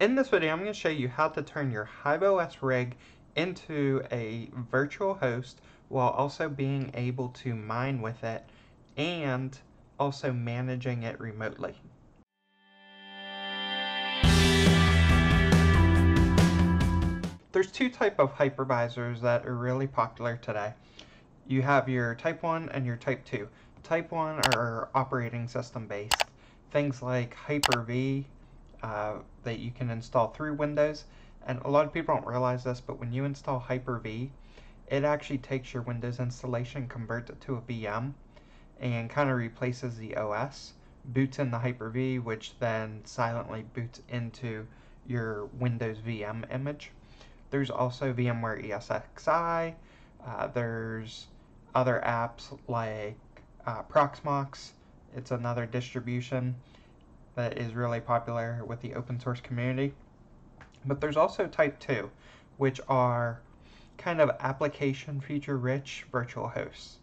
In this video, I'm going to show you how to turn your Hive OS rig into a virtual host while also being able to mine with it and also managing it remotely. There's two types of hypervisors that are really popular today. You have your type 1 and your type 2. Type 1 are operating system based. Things like Hyper-V that you can install through Windows. And a lot of people don't realize this, but when you install Hyper-V, it actually takes your Windows installation, converts it to a VM, and kind of replaces the OS, boots in the Hyper-V, which then silently boots into your Windows VM image. There's also VMware ESXi. There's other apps like Proxmox. It's another distribution that is really popular with the open source community. But there's also type 2, which are kind of application feature rich virtual hosts.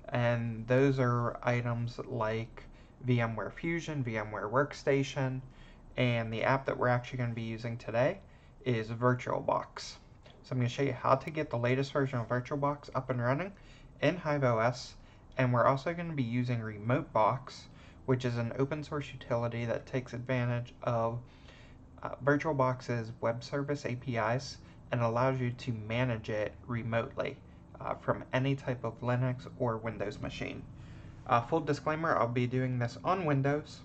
And those are items like VMware Fusion, VMware Workstation, and the app that we're actually going to be using today is VirtualBox. So I'm going to show you how to get the latest version of VirtualBox up and running in Hive OS, and we're also going to be using RemoteBox, which is an open source utility that takes advantage of VirtualBox's web service APIs and allows you to manage it remotely from any type of Linux or Windows machine. Full disclaimer, I'll be doing this on Windows.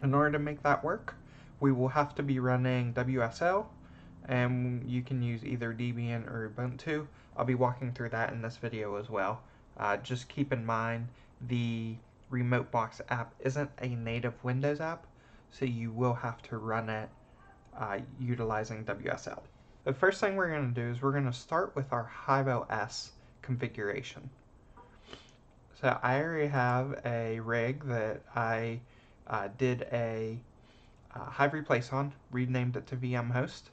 In order to make that work, we will have to be running WSL, and you can use either Debian or Ubuntu. I'll be walking through that in this video as well. Just keep in mind the RemoteBox app isn't a native Windows app, so you will have to run it utilizing WSL. The first thing we're going to do is we're going to start with our Hive OS configuration. So I already have a rig that I did a Hive replace on, renamed it to VM host,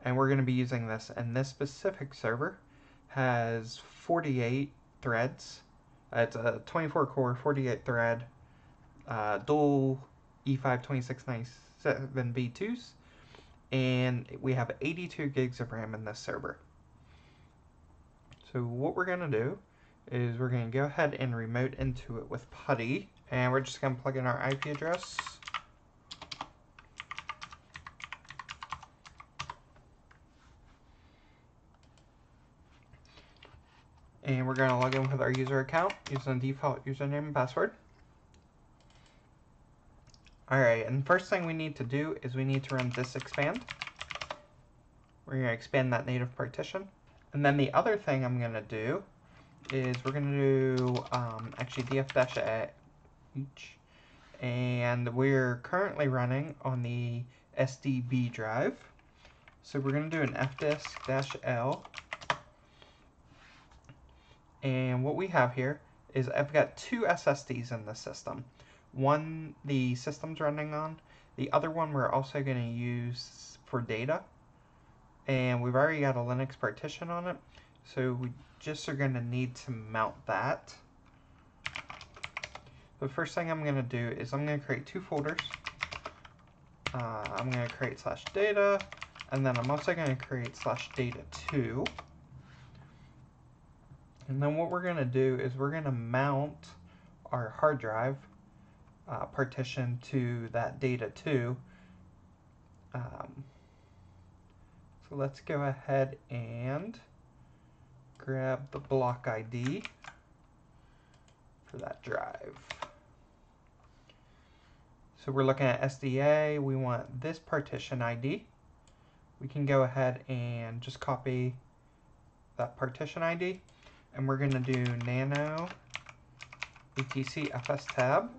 and we're going to be using this. And this specific server has 48 threads. It's a 24 core, 48 thread, dual E5 2697 V2s, and we have 82 gigs of RAM in this server. So what we're going to do is we're going to go ahead and remote into it with PuTTY, and we're just going to plug in our IP address. And we're going to log in with our user account using the default username and password. Alright, and the first thing we need to do is we need to run disexpand. We're going to expand that native partition. And then the other thing I'm going to do is we're going to do actually df-h, and we're currently running on the SDB drive. So we're going to do an fdisk-l. And what we have here is I've got two SSDs in the system. One the system's running on, the other one we're also going to use for data. And we've already got a Linux partition on it, so we just are going to need to mount that. The first thing I'm going to do is I'm going to create two folders. I'm going to create /data, and then I'm also going to create /data2. And then what we're going to do is we're going to mount our hard drive partition to that data2. So let's go ahead and grab the block ID for that drive. So we're looking at SDA. We want this partition ID. We can go ahead and just copy that partition ID. And we're going to do nano etc fstab,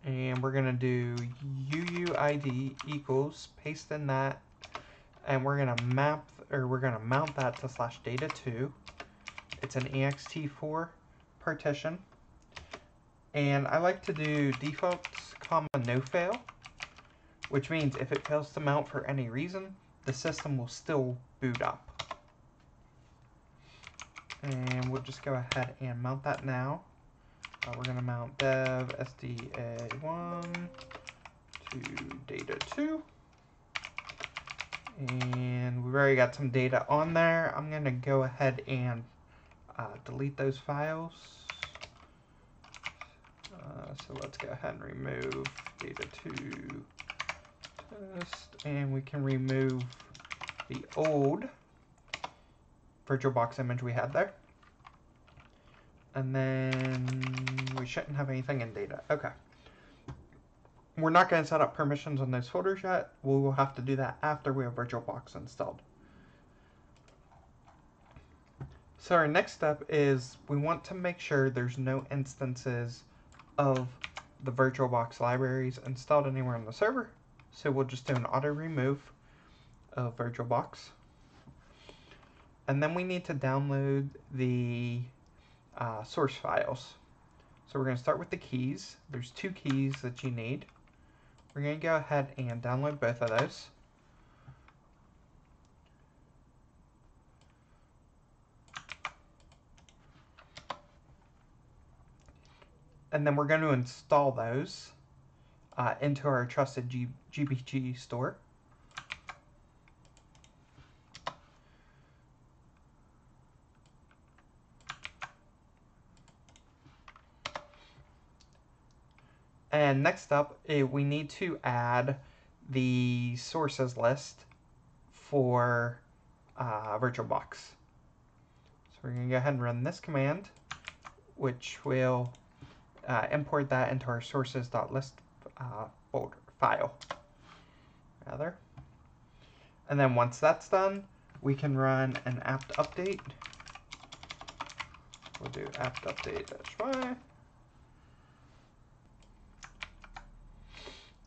and we're going to do uuid equals, paste in that, and we're going to mount that to /data2. It's an ext4 partition, and I like to do defaults, no fail, which means if it fails to mount for any reason, the system will still boot up. And we'll just go ahead and mount that now. We're going to mount dev sda1 to data 2. And we've already got some data on there. I'm going to go ahead and delete those files. So let's go ahead and remove data 2 test, and we can remove the old VirtualBox image we had there. And then we shouldn't have anything in data. Okay. We're not going to set up permissions on those folders yet. We will have to do that after we have VirtualBox installed. So our next step is we want to make sure there's no instances of the VirtualBox libraries installed anywhere on the server. So we'll just do an auto remove of VirtualBox. And then we need to download the source files. So we're going to start with the keys. There's 2 keys that you need. We're going to go ahead and download both of those. And then we're going to install those into our trusted GPG store. And next up, we need to add the sources list for VirtualBox. So we're going to go ahead and run this command, which will import that into our sources.list folder file. And then once that's done, we can run an apt update. We'll do apt update-y.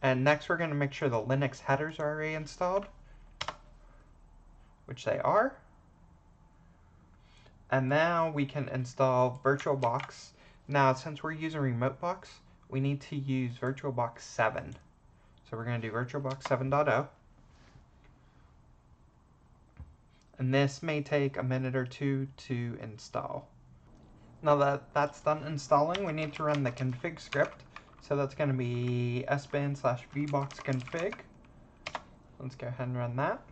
And next we're going to make sure the Linux headers are already installed, which they are. And now we can install VirtualBox. Now since we're using RemoteBox, we need to use VirtualBox 7. So we're going to do VirtualBox 7.0. And this may take a minute or two to install. Now that that's done installing, we need to run the config script. So that's going to be sbin/vboxconfig. Let's go ahead and run that.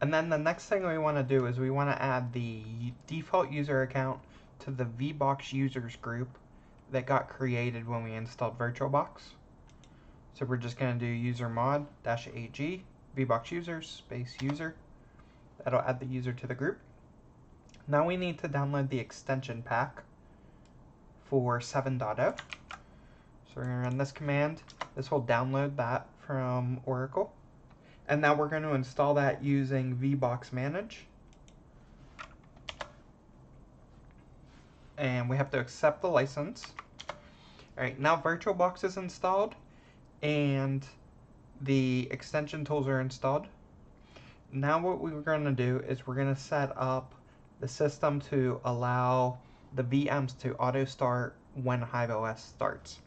And then the next thing we want to do is we want to add the default user account to the VBox users group that got created when we installed VirtualBox. So we're just going to do usermod-ag VBox users space user. That'll add the user to the group. Now we need to download the extension pack for 7.0. So we're going to run this command. This will download that from Oracle. And now we're going to install that using VBox manage. And we have to accept the license. Alright, now VirtualBox is installed and the extension tools are installed. Now what we're going to do is we're going to set up the system to allow the VMs to auto start when Hive OS starts.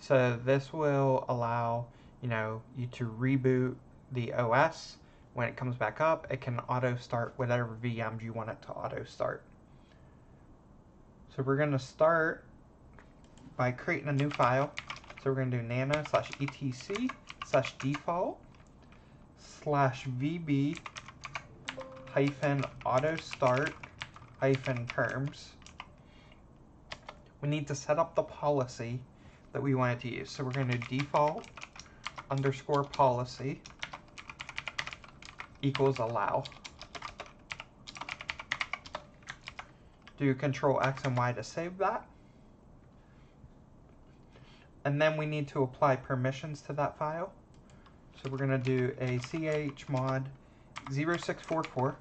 So this will allow you to reboot the OS. When it comes back up, it can auto start whatever VMs you want it to auto start. So we're going to start by creating a new file. So we're going to do nano/etc/default/vb-autostart-terms. We need to set up the policy that we want it to use. So we're going to default_policy equals allow. Do Control X and Y to save that. And then we need to apply permissions to that file. So we're going to do a chmod 0644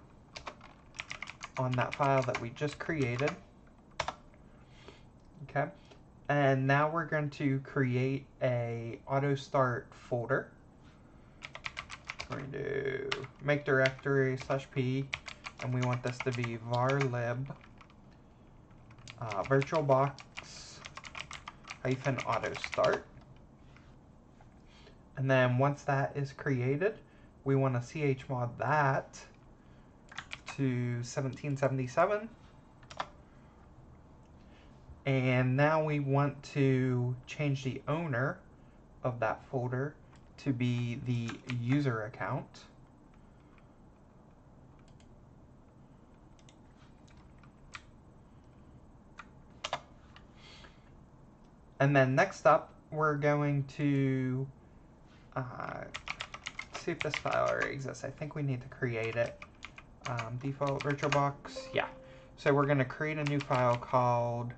on that file that we just created. Okay. And now we're going to create a auto start folder. We're going to do make directory /p, and we want this to be varlib VirtualBox-autostart. And then once that is created, we want to chmod that to 1777. And now we want to change the owner of that folder to be the user account. And then next up, we're going to see if this file already exists. I think we need to create it. Default VirtualBox, yeah. So we're going to create a new file called,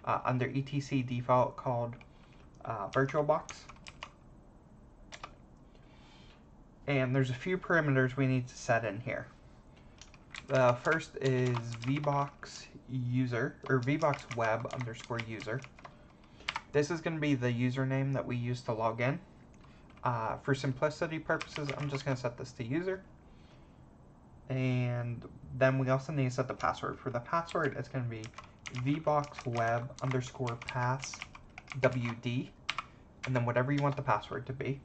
under etc default, called VirtualBox. And there's a few parameters we need to set in here. The first is VBox user, or VBox web underscore user. This is going to be the username that we use to log in. For simplicity purposes, I'm just going to set this to user. And then we also need to set the password. For the password, it's going to be vboxweb underscore pass wd, and then whatever you want the password to be.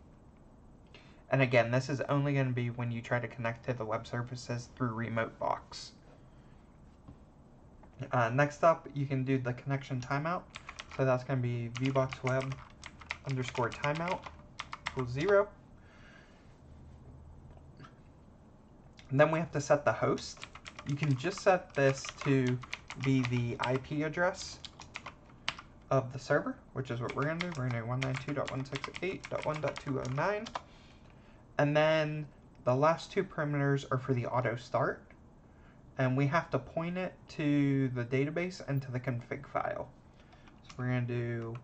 And again, this is only going to be when you try to connect to the web services through RemoteBox. Next up, you can do the connection timeout. So that's going to be vboxweb underscore timeout equals 0. And then we have to set the host. You can just set this to be the IP address of the server, which is what we're going to do. We're going to do 192.168.1.209. And then the last two parameters are for the auto start. And we have to point it to the database and to the config file. So we're going to do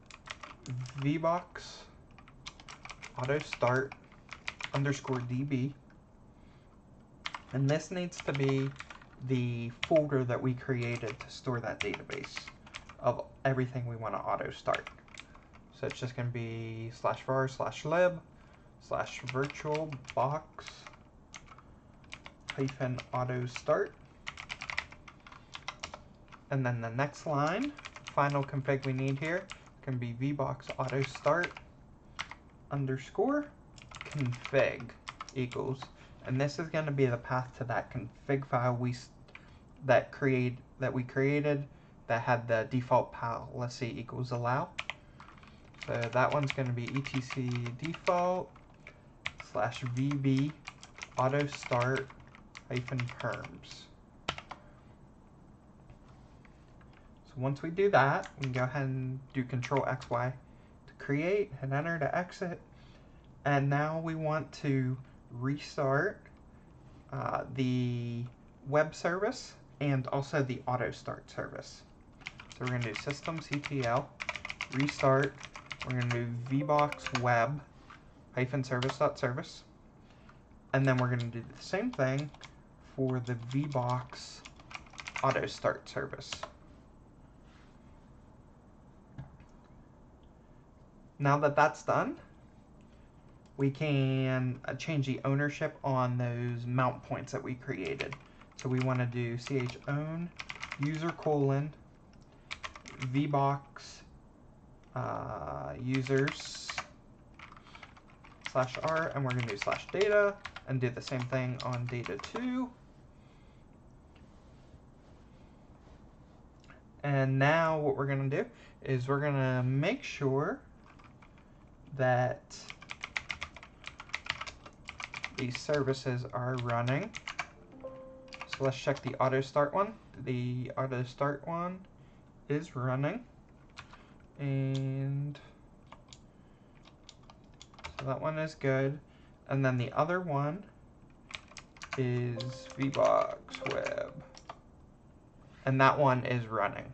vbox auto start underscore db. And this needs to be the folder that we created to store that database of everything we want to auto start. So it's just going to be /var/lib/virtualbox -auto start. And then the next line, final config we need here, can be vbox auto start underscore config equals. And this is going to be the path to that config file we created that had the default policy equals allow. So that one's going to be etc default /vb auto start -perms. So once we do that, we can go ahead and do Control XY to create, hit enter to exit. And now we want to restart the web service and also the auto start service. So we're going to do systemctl restart. We're going to do vbox web -service.service. And then we're going to do the same thing for the vbox auto start service. Now that that's done, we can change the ownership on those mount points that we created. So we want to do chown user vbox users /r, and we're going to do /data and do the same thing on data2. And now what we're going to do is we're going to make sure that these services are running. So let's check the auto start one. The auto start one is running. And so that one is good. And then the other one is VBox Web. And that one is running.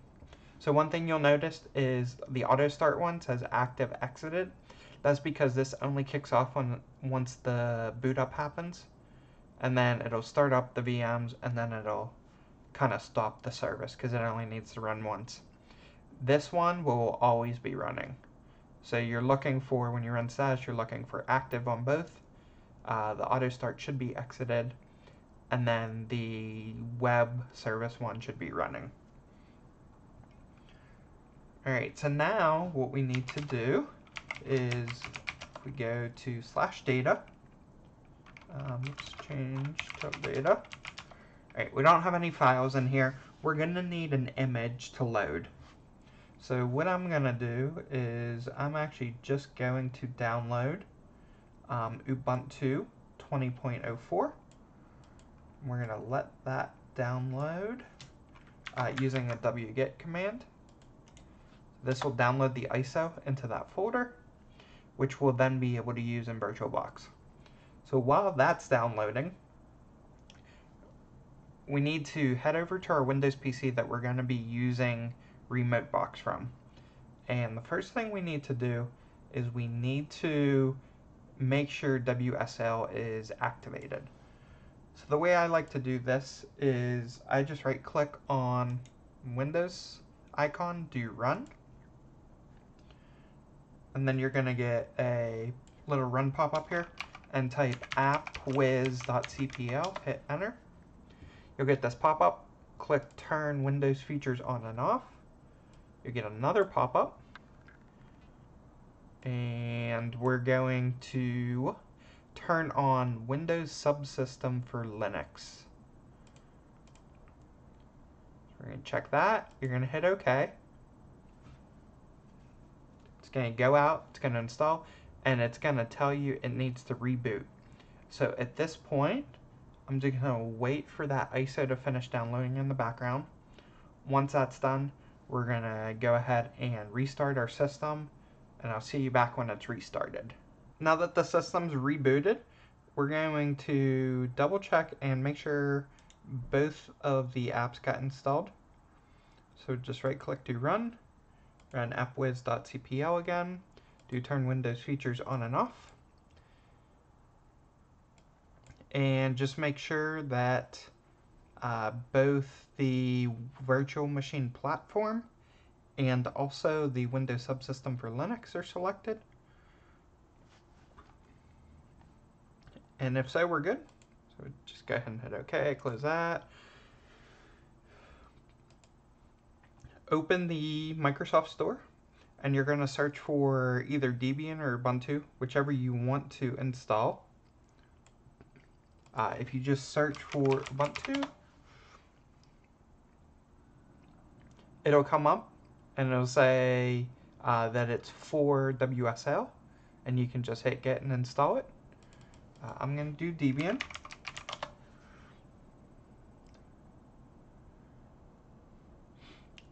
So one thing you'll notice is the auto start one says active exited. That's because this only kicks off once the boot up happens. And then it'll start up the VMs and then it'll kind of stop the service because it only needs to run once. This one will always be running. So you're looking for, when you run status, you're looking for active on both. The auto start should be exited. And then the web service one should be running. Alright, so now what we need to do is we go to /data. Let's change to data. Alright, we don't have any files in here. We're going to need an image to load. So what I'm going to do is I'm actually just going to download Ubuntu 20.04. We're going to let that download using a wget command. This will download the ISO into that folder, which we'll then be able to use in VirtualBox. So while that's downloading, we need to head over to our Windows PC that we're going to be using RemoteBox from. And the first thing we need to do is we need to make sure WSL is activated. So the way I like to do this is I just right click on Windows icon, do run, and then you're going to get a little run pop-up here and type appwiz.cpl, hit enter. You'll get this pop-up, click turn Windows features on and off. You'll get another pop-up, and we're going to turn on Windows subsystem for Linux. So we're going to check that. You're going to hit OK. It's going to go out, it's going to install, and it's going to tell you it needs to reboot. So at this point, I'm just going to wait for that ISO to finish downloading in the background. Once that's done, we're going to go ahead and restart our system, and I'll see you back when it's restarted. Now that the system's rebooted, we're going to double check and make sure both of the apps got installed. So just right click to run appwiz.cpl again, do turn Windows features on and off. And just make sure that both the virtual machine platform and also the Windows subsystem for Linux are selected. And if so, we're good. So just go ahead and hit OK, close that. Open the Microsoft Store, and you're going to search for either Debian or Ubuntu, whichever you want to install. If you just search for Ubuntu, it'll come up and it'll say that it's for WSL, and you can just hit get and install it. I'm going to do Debian.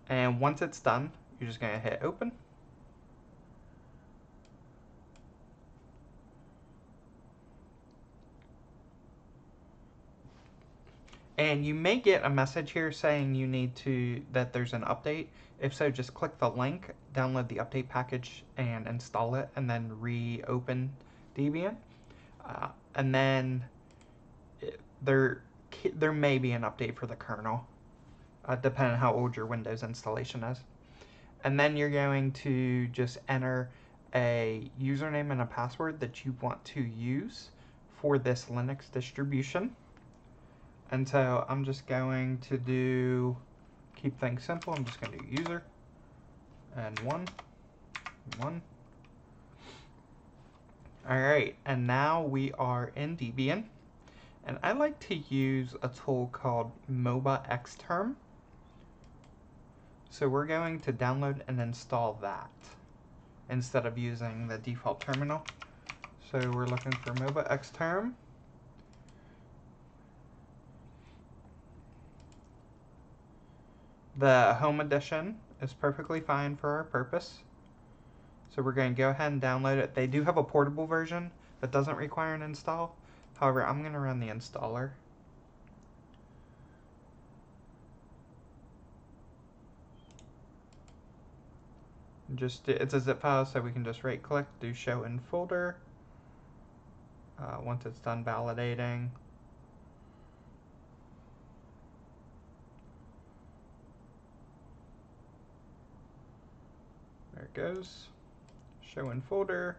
And once it's done, you're just going to hit open. And you may get a message here saying you need that there's an update. If so, just click the link, download the update package, and install it, and then reopen Debian. And then there may be an update for the kernel, depending on how old your Windows installation is. And then you're going to just enter a username and a password that you want to use for this Linux distribution. And so I'm just going to keep things simple. I'm just going to do user and one. Alright, and now we are in Debian. And I like to use a tool called MobaXterm. So we're going to download and install that instead of using the default terminal. So we're looking for MobaXterm. The home edition is perfectly fine for our purpose. So we're going to go ahead and download it. They do have a portable version that doesn't require an install. However, I'm going to run the installer. It's a zip file, so we can just right click, do show in folder. Once it's done validating, there it goes, show in folder,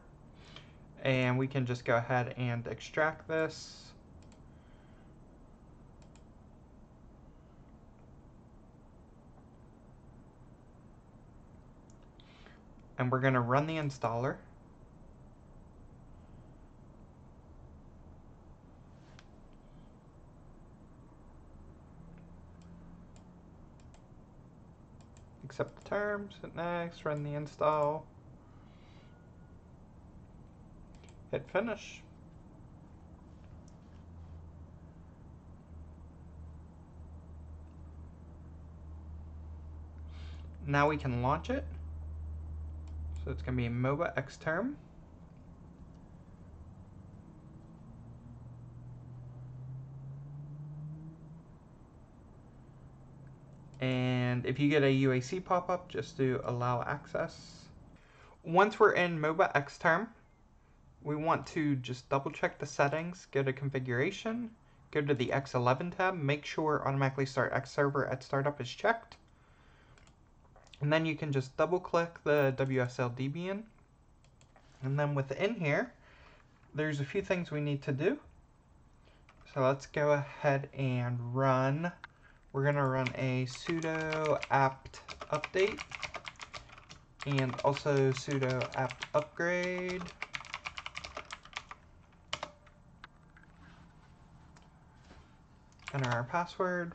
and we can just go ahead and extract this. And we're going to run the installer. accept the terms, hit next, run the install, hit finish. Now we can launch it. So it's going to be MOBA Xterm. And if you get a UAC pop-up, just do allow access. Once we're in MOBA Xterm, we want to just double check the settings, go to configuration, go to the X11 tab, make sure automatically start X server at startup is checked. And then you can just double click the WSL Debian. And then within here, there's a few things we need to do. So let's go ahead and run. We're going to run a sudo apt update and also sudo apt upgrade. Enter our password.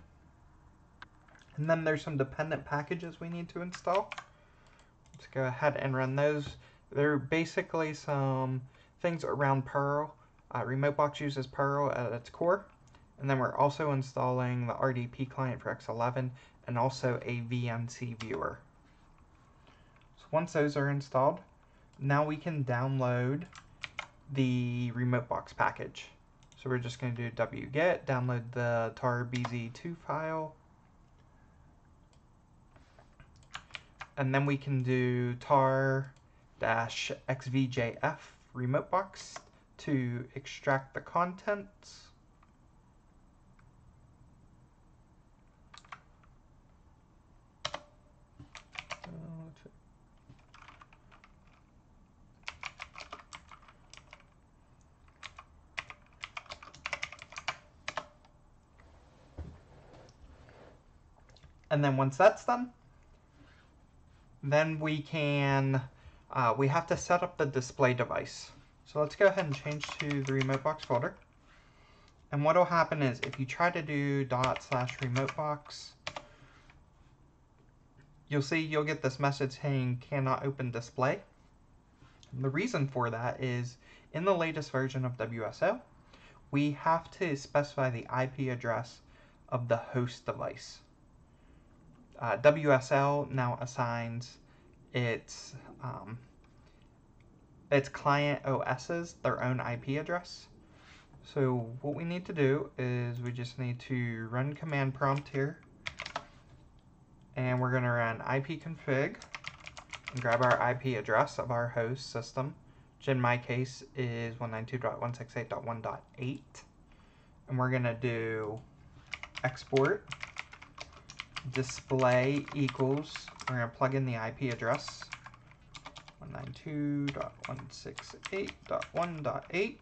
And then there's some dependent packages we need to install. Let's go ahead and run those. They're basically some things around Perl. RemoteBox uses Perl at its core. And then we're also installing the RDP client for X11 and also a VNC viewer. So once those are installed, now we can download the RemoteBox package. So we're just going to do wget, download the tarbz2 file. And then we can do tar-xvjf RemoteBox to extract the contents. And then once that's done, then we can, we have to set up the display device. So let's go ahead and change to the RemoteBox folder. And what will happen is if you try to do /RemoteBox, you'll see you'll get this message saying cannot open display. And the reason for that is in the latest version of WSL, we have to specify the IP address of the host device. WSL now assigns its client OSs their own IP address. So what we need to do is we just need to run command prompt here, and we're going to run ipconfig and grab our IP address of our host system, which in my case is 192.168.1.8, and we're going to do export display equals, we're going to plug in the IP address 192.168.1.8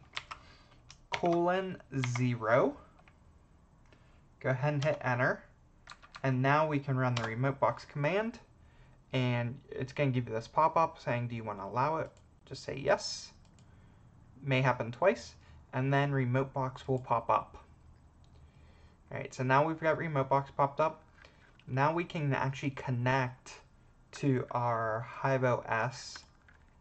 :0. Go ahead and hit enter, and now we can run the RemoteBox command, and it's going to give you this pop-up saying do you want to allow it. Just say yes. May happen twice, and then RemoteBox will pop up. Alright, so now we've got RemoteBox popped up. Now we can actually connect to our Hive OS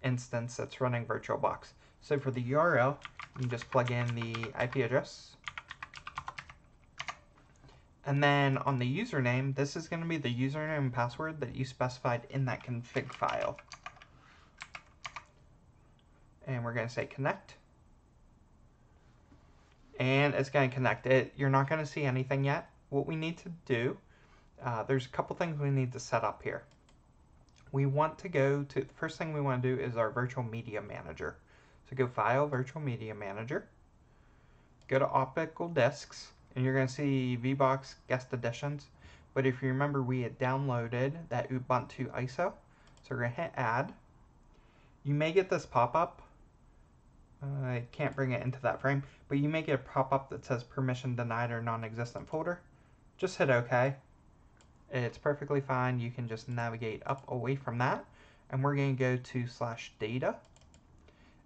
instance that's running VirtualBox. So for the URL, you can just plug in the IP address. And then on the username, this is going to be the username and password that you specified in that config file. And we're going to say connect. And it's going to connect it. You're not going to see anything yet. What we need to do, there's a couple things we need to set up here. We want to go to, the first thing we want to do is our Virtual Media Manager. So go File, Virtual Media Manager, go to Optical Disks, and you're going to see VBox Guest Editions. But if you remember, we had downloaded that Ubuntu ISO. So we're going to hit Add. You may get this pop-up. I can't bring it into that frame, but you may get a pop-up that says permission denied or non-existent folder. Just hit OK. It's perfectly fine. You can just navigate up away from that. And we're going to go to /data.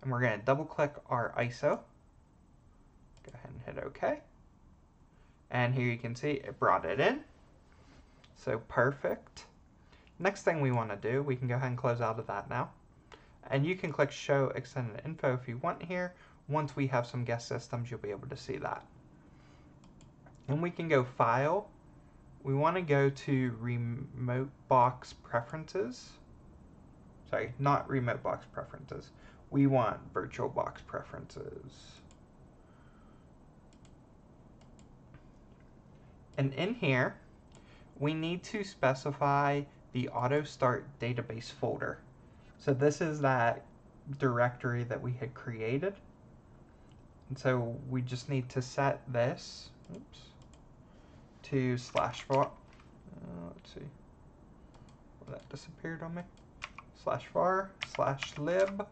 And we're going to double click our ISO. Go ahead and hit OK. And here you can see it brought it in. So perfect. Next thing we want to do, we can go ahead and close out of that now. And you can click Show Extended Info if you want here. Once we have some guest systems, you'll be able to see that. And we can go File. We want to go to RemoteBox Preferences. Sorry, not RemoteBox Preferences. We want VirtualBox Preferences. And in here, we need to specify the Auto Start Database folder. So this is that directory that we had created. And so we just need to set this, to /var. Let's see. Well, that disappeared on me. /var/lib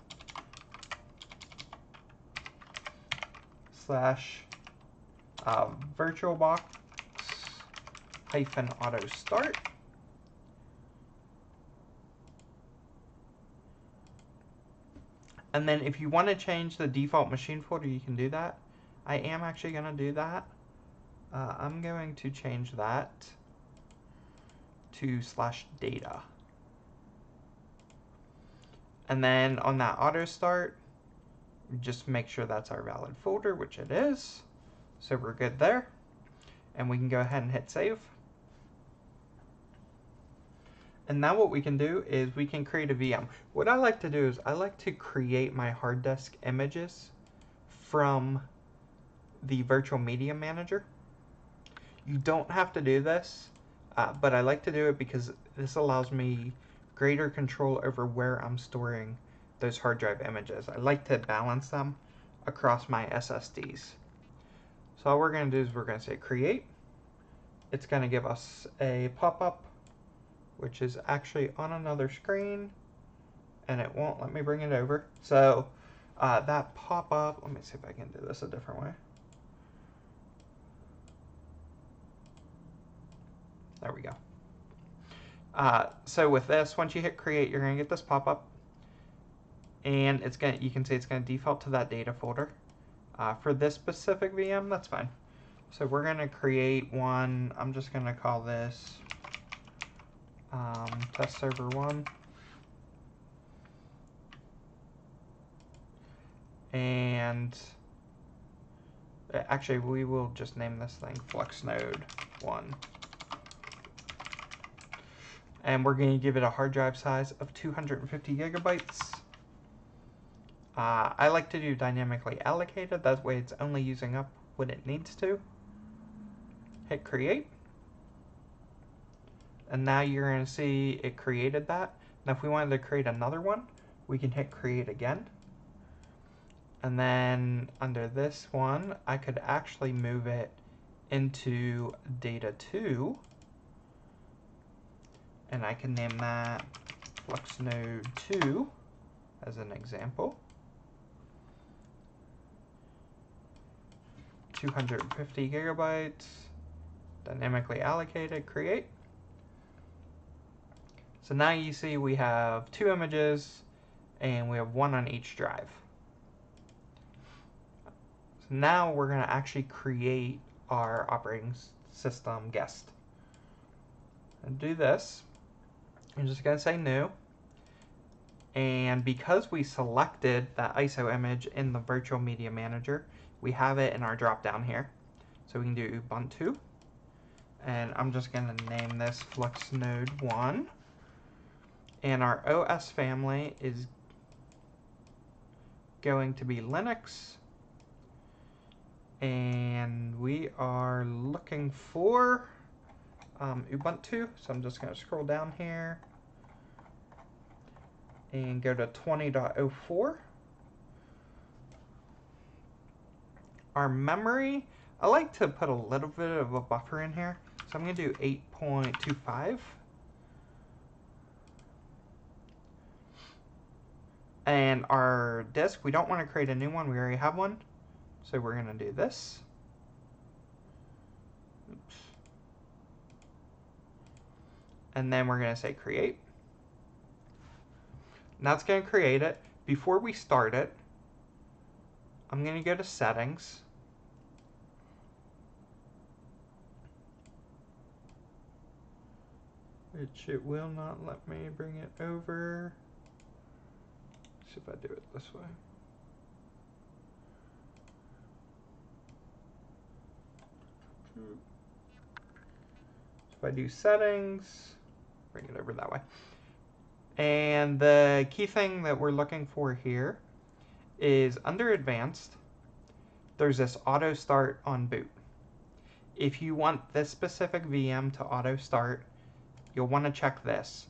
/VirtualBox -auto start. And then if you want to change the default machine folder, you can do that. I am actually going to do that. I'm going to change that to /data. And then on that auto start, just make sure that's our valid folder, which it is. So we're good there. And we can go ahead and hit save. And now what we can do is we can create a VM. What I like to do is I like to create my hard disk images from the Virtual Media Manager. You don't have to do this, but I like to do it because this allows me greater control over where I'm storing those hard drive images. I like to balance them across my SSDs. So all we're going to do is we're going to say create. It's going to give us a pop-up, which is actually on another screen, and it won't let me bring it over. So that pop-up, let me see if I can do this a different way. There we go. So with this, once you hit create, you're going to get this pop-up, and it's going you can see it's going to default to that data folder. For this specific VM, that's fine. So we're going to create one. I'm just going to call this test server 1. And actually, we will just name this thing flux node 1. And we're going to give it a hard drive size of 250 gigabytes. I like to do dynamically allocated. That way it's only using up what it needs to. Hit create. And now you're going to see it created that. Now if we wanted to create another one, we can hit create again. And then under this one, I could actually move it into data 2. And I can name that flux node 2 as an example. 250 gigabytes, dynamically allocated, create. So now you see we have 2 images and we have 1 on each drive. So now we're going to actually create our operating system guest. And do this. I'm just going to say new. And because we selected that ISO image in the Virtual Media Manager, we have it in our drop down here. So we can do Ubuntu. And I'm just going to name this flux node 1. And our OS family is going to be Linux. And we are looking for Ubuntu. So I'm just going to scroll down here and go to 20.04. Our memory, I like to put a little bit of a buffer in here. So I'm going to do 8.25. And our disk, we don't want to create a new one. We already have one. So we're going to do this. Oops. And then we're going to say create. Now it's going to create it. Before we start it, I'm going to go to settings. which it will not let me bring it over. Let's see if I do it this way. So if I do settings, bring it over that way. And the key thing that we're looking for here is under advanced, there's this auto start on boot. If you want this specific VM to auto start, you'll want to check this.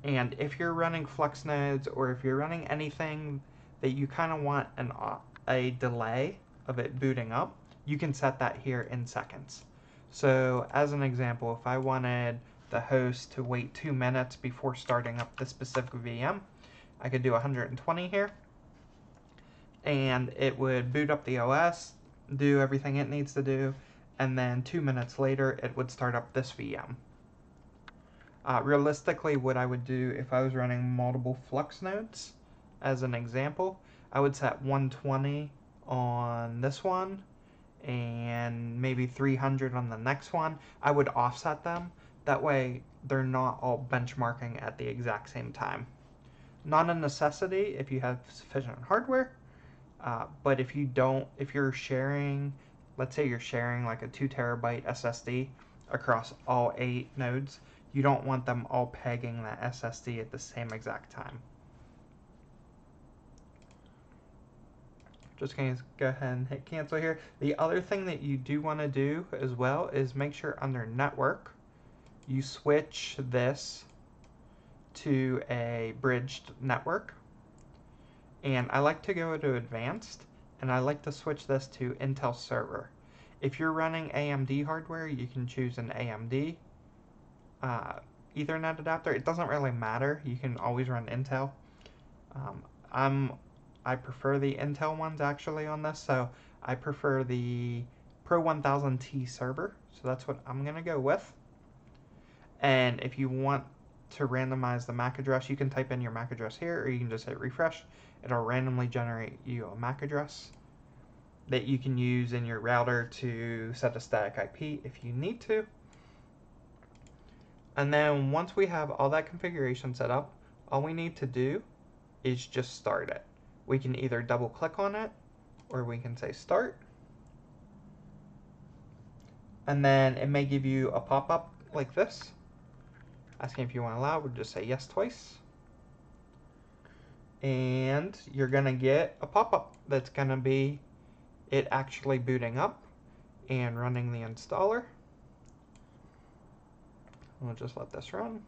And if you're running flux nodes, or if you're running anything that you kind of want a delay of it booting up, you can set that here in seconds. So as an example, if I wanted the host to wait 2 minutes before starting up this specific VM, I could do 120 here, and it would boot up the OS, do everything it needs to do, and then 2 minutes later it would start up this VM. Realistically, what I would do if I was running multiple flux nodes, as an example, I would set 120 on this one and maybe 300 on the next one. I would offset them. That way they're not all benchmarking at the exact same time. Not a necessity if you have sufficient hardware, but if you don't, if you're sharing, let's say you're sharing like a 2 terabyte SSD across all 8 nodes, you don't want them all pegging that SSD at the same exact time. Just going to go ahead and hit cancel here. The other thing that you do want to do as well is make sure under network you switch this to a bridged network. And I like to go to advanced, and I like to switch this to Intel server. If you're running AMD hardware, you can choose an AMD Ethernet adapter. It doesn't really matter. You can always run Intel. I prefer the Intel ones actually on this, so I prefer the Pro 1000T server. So that's what I'm gonna go with. And if you want to randomize the MAC address, you can type in your MAC address here, or you can just hit refresh. It'll randomly generate you a MAC address that you can use in your router to set a static IP if you need to. And then once we have all that configuration set up, all we need to do is just start it. We can either double click on it, or we can say start. And then it may give you a pop-up like this, asking if you want to allow. We'll just say yes twice. And you're gonna get a pop-up that's gonna be it actually booting up and running the installer. We'll just let this run.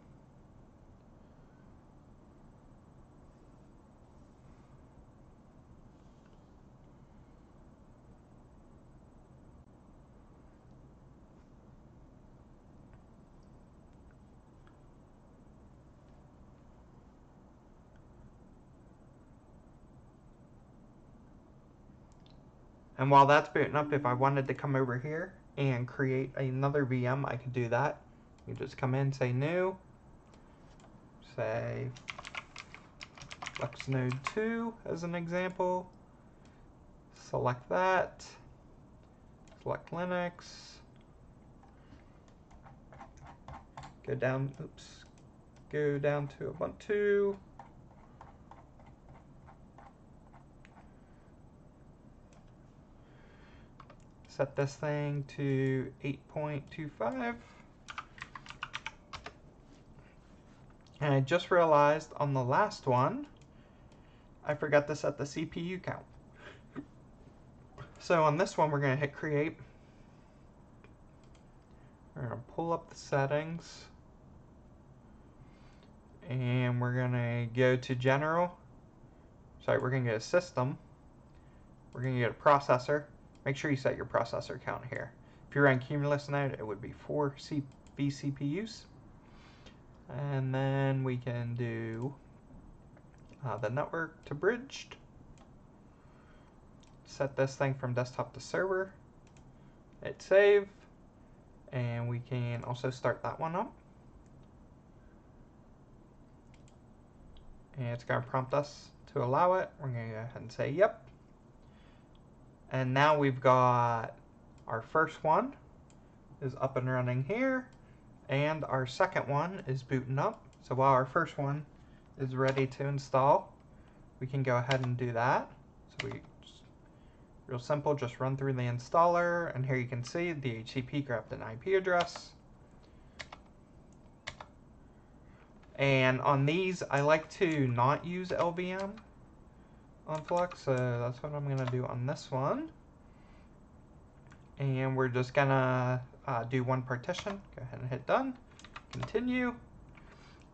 And while that's booting up, if I wanted to come over here and create another VM, I could do that. You just come in, say new, say Flux Node 2 as an example. Select that, select Linux, go down to Ubuntu. Set this thing to 8.25. And I just realized on the last one, I forgot to set the CPU count. So on this one, we're going to hit create. We're going to pull up the settings. And we're going to go to general. Sorry, we're going to go to system. We're going to go to processor. Make sure you set your processor count here. If you're on Cumulus node, it would be 4 vCPUs. And then we can do the network to bridged. Set this thing from desktop to server. Hit save. And we can also start that one up. And it's going to prompt us to allow it. We're going to go ahead and say yep. And now we've got our first one is up and running here. And our second one is booting up. So while our first one is ready to install, we can go ahead and do that. So we just, real simple, just run through the installer, and here you can see the HTTP grabbed an IP address. And on these, I like to not use LVM on Flux, so that's what I'm going to do on this one. And we're just going to do one partition. Go ahead and hit done. Continue.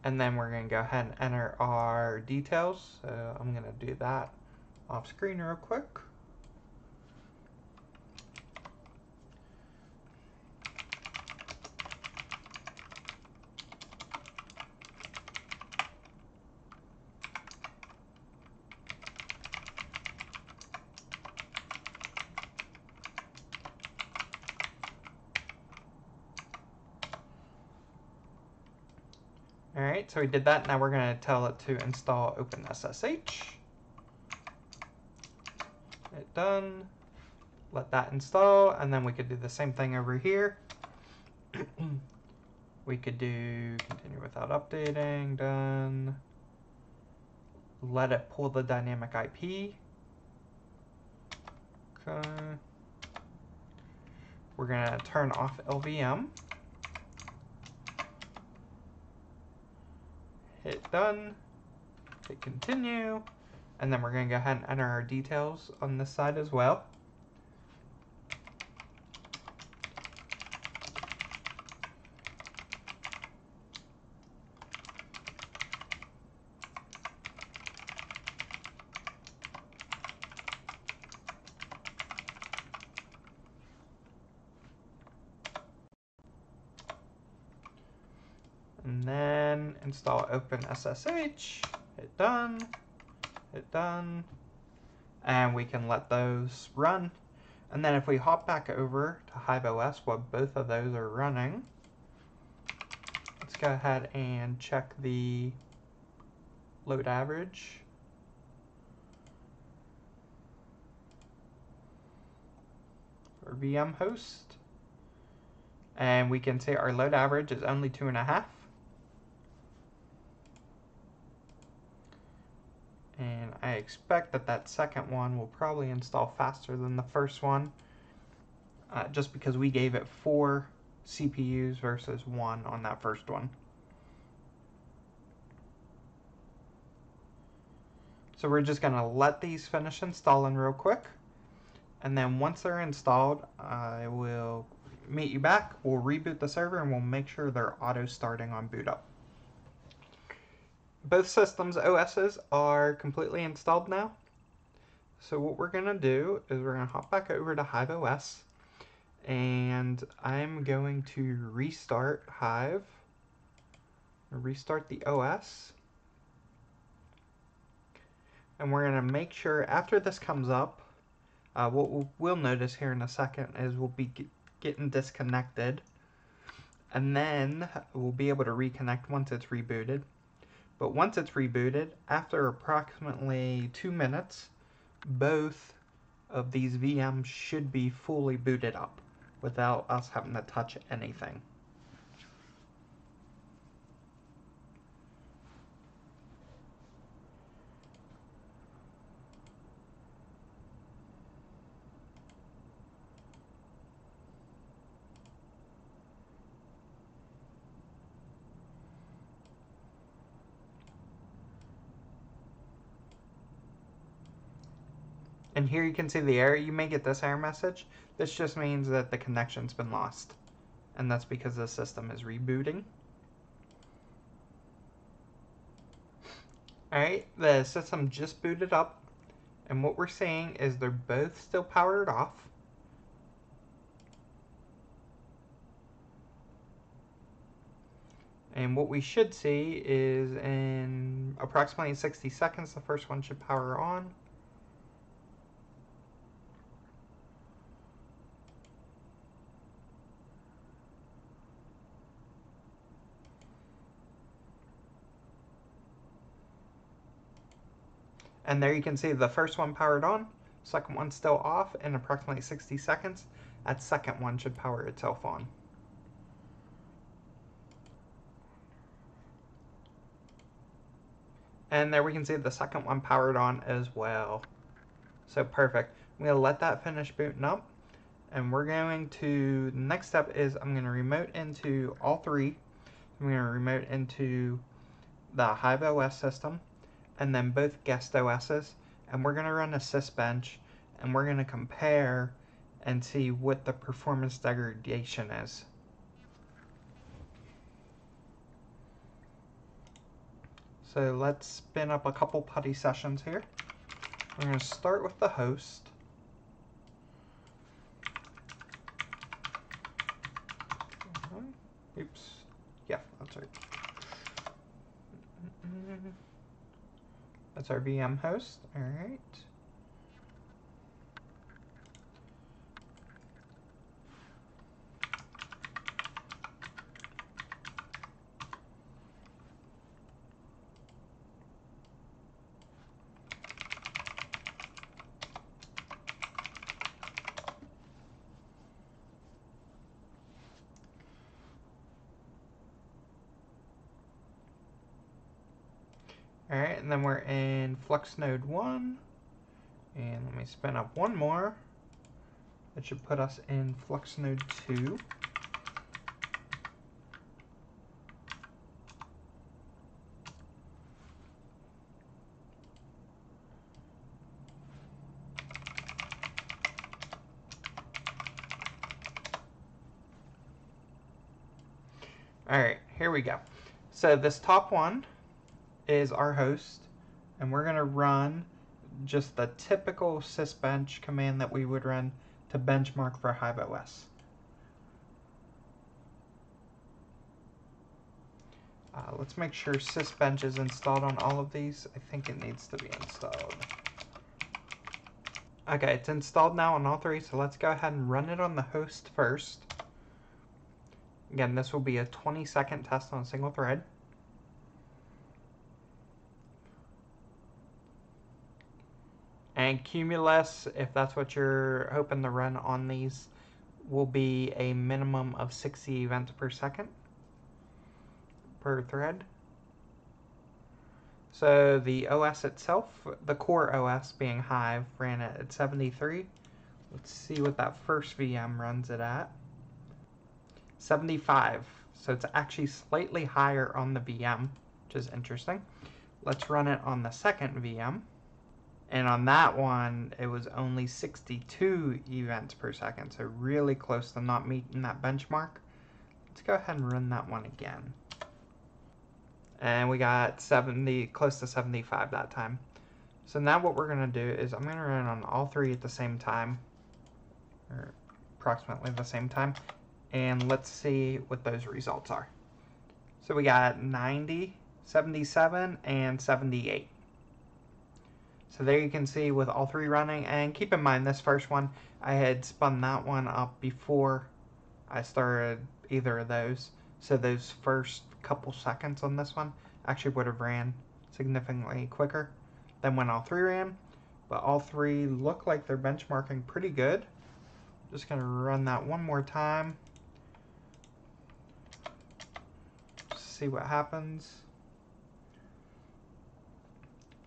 And then we're going to go ahead and enter our details. So I'm going to do that off screen real quick. Alright, so we did that. Now we're going to tell it to install OpenSSH. Hit done. Let that install, and then we could do the same thing over here. We could do continue without updating, done. Let it pull the dynamic IP. Okay. We're going to turn off LVM. Hit done, hit continue, and then we're going to go ahead and enter our details on this side as well. And then install OpenSSH, hit done, and we can let those run. And then if we hop back over to Hive OS while both of those are running, let's go ahead and check the load average. For VM host. And we can see our load average is only 2.5. And I expect that that second one will probably install faster than the first one, just because we gave it 4 CPUs versus 1 on that first one. So we're just going to let these finish installing real quick. And then once they're installed, I will meet you back. We'll reboot the server and we'll make sure they're auto starting on boot up. Both systems' OSs are completely installed now. So what we're going to do is we're going to hop back over to Hive OS, and I'm going to restart Hive, restart the OS, and we're going to make sure after this comes up, what we'll notice here in a second is we'll be getting disconnected, and then we'll be able to reconnect once it's rebooted. But once it's rebooted, after approximately 2 minutes, both of these VMs should be fully booted up without us having to touch anything. And here you can see the error. You may get this error message. This just means that the connection's been lost. And that's because the system is rebooting. Alright, the system just booted up. And what we're seeing is they're both still powered off. And what we should see is in approximately 60 seconds, the first one should power on. And there you can see the first one powered on, second one still off in approximately 60 seconds. That second one should power itself on. And there we can see the second one powered on as well. So perfect. I'm going to let that finish booting up. And we're going to, the next step is I'm going to remote into all three. I'm going to remote into the Hive OS system and then both guest OSs. And we're going to run a sysbench and we're going to compare and see what the performance degradation is. So let's spin up a couple putty sessions here. We're going to start with the host. Oops. Yeah, that's right. That's our VM host. All right. Alright, and then we're in flux node 1. And let me spin up one more. That should put us in flux node 2. Alright, here we go. So this top one is our host, and we're going to run just the typical sysbench command that we would run to benchmark for Hive OS. Let's make sure sysbench is installed on all of these. I think it needs to be installed. Okay, it's installed now on all three, so let's go ahead and run it on the host first. Again, this will be a 20-second test on a single thread. And Cumulus, if that's what you're hoping to run on these, will be a minimum of 60 events per second per thread. So the OS itself, the core OS being Hive, ran it at 73. Let's see what that first VM runs it at. 75. So it's actually slightly higher on the VM, which is interesting. Let's run it on the second VM. And on that one, it was only 62 events per second, so really close to not meeting that benchmark. Let's go ahead and run that one again. And we got 70, close to 75 that time. So now what we're going to do is I'm going to run on all three at the same time, or approximately the same time, and let's see what those results are. So we got 90, 77, and 78. So there you can see with all three running, and keep in mind this first one, I had spun that one up before I started either of those. So those first couple seconds on this one actually would have ran significantly quicker than when all three ran. But all three look like they're benchmarking pretty good. Just going to run that one more time. See what happens.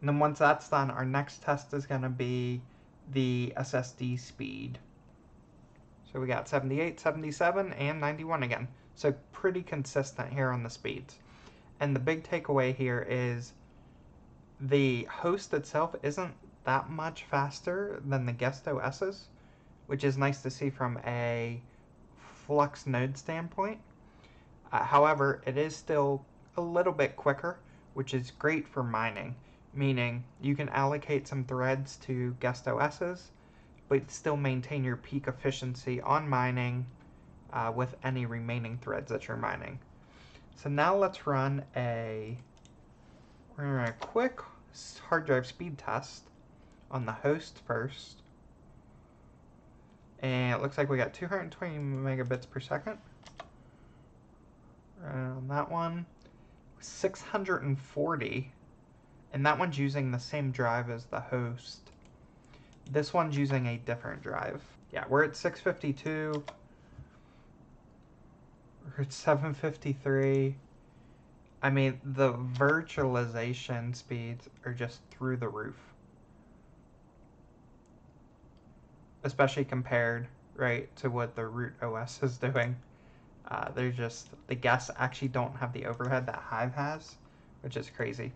And then once that's done, our next test is going to be the SSD speed. So we got 78, 77, and 91 again. So pretty consistent here on the speeds. And the big takeaway here is the host itself isn't that much faster than the guest OSs, which is nice to see from a flux node standpoint. However, it is still a little bit quicker, which is great for mining. Meaning you can allocate some threads to guest OSs, but still maintain your peak efficiency on mining with any remaining threads that you're mining. So now let's run we're gonna run a quick hard drive speed test on the host first. And it looks like we got 220 megabits per second. On that one, 640. And that one's using the same drive as the host. This one's using a different drive. Yeah, we're at 652. We're at 753. I mean, the virtualization speeds are just through the roof. Especially compared, right, to what the root OS is doing. They're just, the guests actually don't have the overhead that Hive has, which is crazy.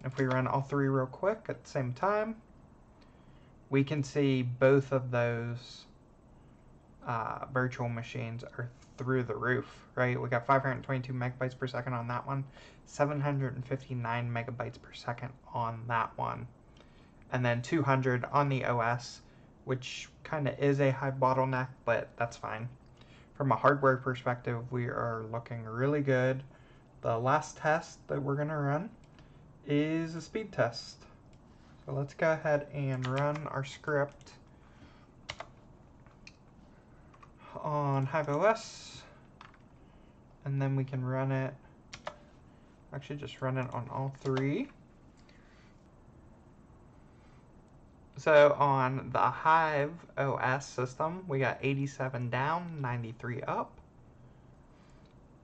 If we run all three real quick at the same time, we can see both of those virtual machines are through the roof, right? We got 522 megabytes per second on that one, 759 megabytes per second on that one, and then 200 on the OS, which kind of is a high bottleneck, but that's fine. From a hardware perspective, we are looking really good. The last test that we're going to run is a speed test. So let's go ahead and run our script on Hive OS, and then we can run it, actually just run it on all three. So on the Hive OS system, we got 87 down, 93 up.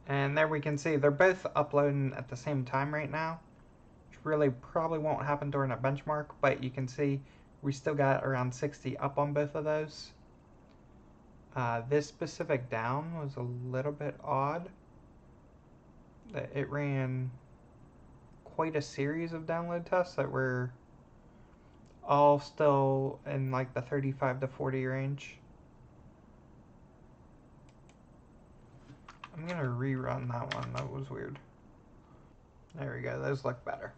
And there we can see they're both uploading at the same time right now, which really probably won't happen during a benchmark, but you can see we still got around 60 up on both of those. This specific down was a little bit odd. It ran quite a series of download tests that were all still in like the 35 to 40 range. I'm gonna rerun that one, that was weird. There we go, those look better.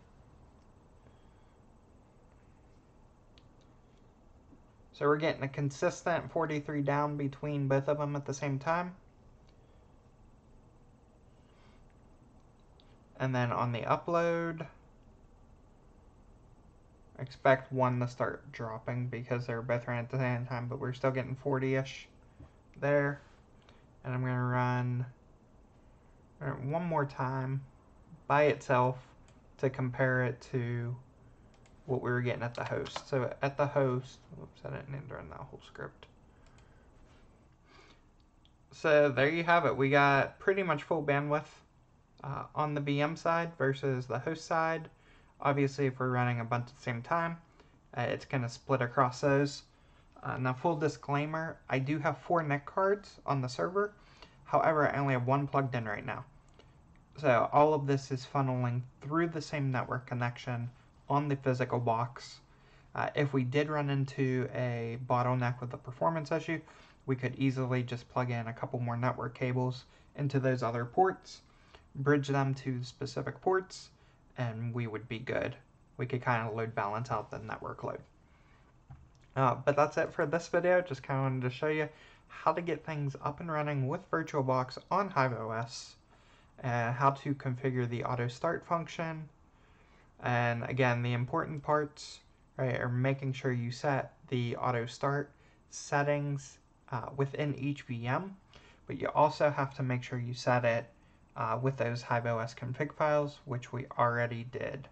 So we're getting a consistent 43 down between both of them at the same time. And then on the upload, expect one to start dropping because they're both running at the same time, but we're still getting 40-ish there. And I'm gonna run one more time by itself to compare it to what we were getting at the host. So at the host, whoops, I didn't need to run that whole script. So there you have it. We got pretty much full bandwidth on the VM side versus the host side. Obviously, if we're running a bunch at the same time, it's going to split across those. Now, full disclaimer, I do have 4 NIC cards on the server. However, I only have 1 plugged in right now. So all of this is funneling through the same network connection on the physical box. If we did run into a bottleneck with a performance issue, we could easily just plug in a couple more network cables into those other ports, bridge them to specific ports, and we would be good. We could kind of load balance out the network load. But that's it for this video. Just kind of wanted to show you how to get things up and running with VirtualBox on Hive OS, how to configure the auto start function, and again, the important parts, right, are making sure you set the auto start settings within each VM, but you also have to make sure you set it with those Hive OS config files, which we already did.